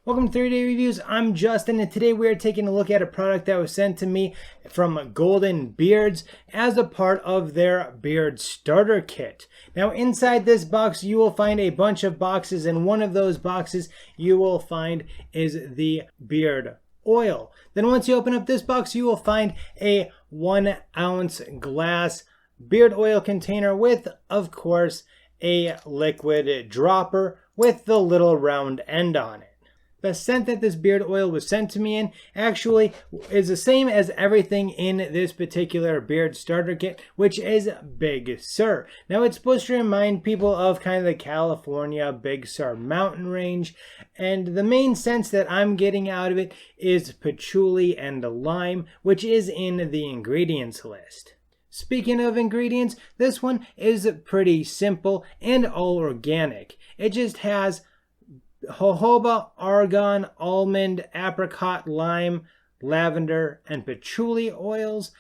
Welcome to 30 Day Reviews. I'm Justin, and today we are taking a look at a product that was sent to me from Golden Beards as a part of their beard starter kit. Now inside this box you will find a bunch of boxes, and one of those boxes you will find is the beard oil. Then once you open up this box you will find a 1 ounce glass beard oil container with, of course, a liquid dropper with the little round end on it. The scent that this beard oil was sent to me in actually is the same as everything in this particular beard starter kit, which is Big Sur. Now it's supposed to remind people of kind of the California Big Sur mountain range, and the main scents that I'm getting out of it is patchouli and lime, which is in the ingredients list. Speaking of ingredients, this one is pretty simple and all organic. It just has jojoba, argan, almond, apricot, lime, lavender, and patchouli oils,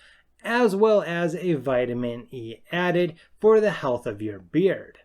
as well as a vitamin E added for the health of your beard.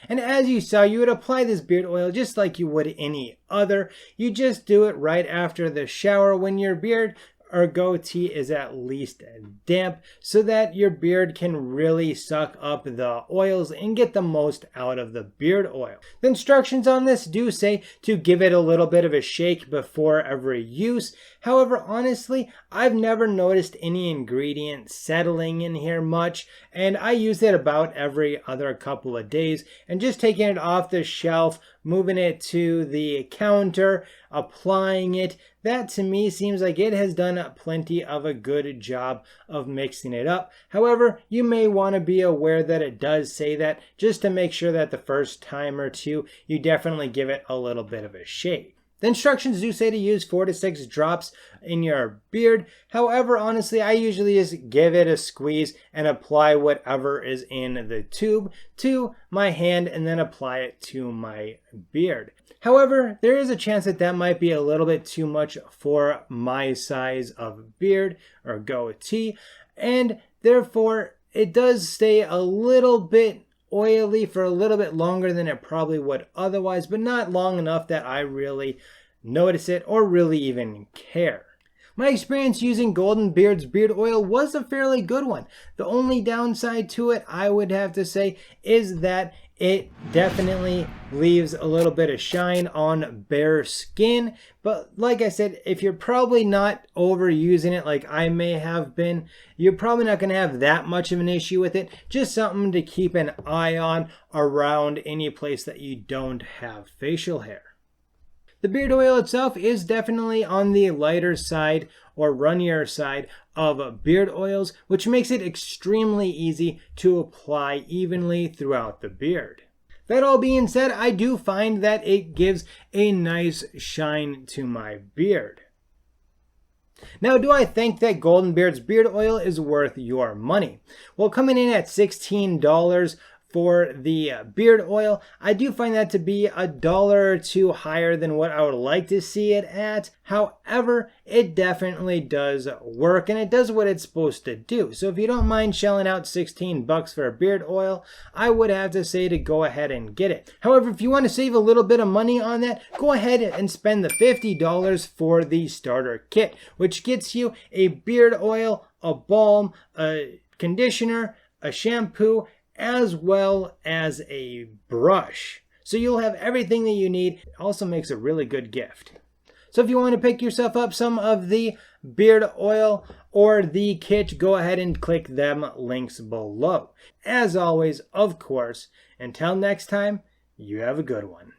And as you saw, you would apply this beard oil just like you would any other. You just do it right after the shower when your beard or goatee is at least damp, so that your beard can really suck up the oils and get the most out of the beard oil. The instructions on this do say to give it a little bit of a shake before every use. However, honestly, I've never noticed any ingredients settling in here much, and I use it about every other couple of days, and just taking it off the shelf, moving it to the counter, applying it. That to me seems like it has done plenty of a good job of mixing it up. However, you may want to be aware that it does say that, just to make sure that the first time or two you definitely give it a little bit of a shake. The instructions do say to use 4 to 6 drops in your beard. However, honestly, I usually just give it a squeeze and apply whatever is in the tube to my hand and then apply it to my beard. However, there is a chance that that might be a little bit too much for my size of beard or goatee, and therefore it does stay a little bit oily for a little bit longer than it probably would otherwise, but not long enough that I really notice it or really even care. My experience using Golden Beard's beard oil was a fairly good one. The only downside to it, I would have to say, is that it definitely leaves a little bit of shine on bare skin. But like I said, if you're probably not overusing it like I may have been, you're probably not going to have that much of an issue with it. Just something to keep an eye on around any place that you don't have facial hair. The beard oil itself is definitely on the lighter side or runnier side of beard oils, which makes it extremely easy to apply evenly throughout the beard. That all being said, I do find that it gives a nice shine to my beard. Now, do I think that Golden Beard's beard oil is worth your money? Well, coming in at $16 for the beard oil, I do find that to be $1 or $2 higher than what I would like to see it at. However, it definitely does work, and it does what it's supposed to do. So if you don't mind shelling out 16 bucks for a beard oil, I would have to say to go ahead and get it. However, if you want to save a little bit of money on that, go ahead and spend the $50 for the starter kit, which gets you a beard oil, a balm, a conditioner, a shampoo, as well as a brush. So you'll have everything that you need. It also makes a really good gift. So if you want to pick yourself up some of the beard oil or the kit, go ahead and click them links below. As always, of course, until next time, you have a good one.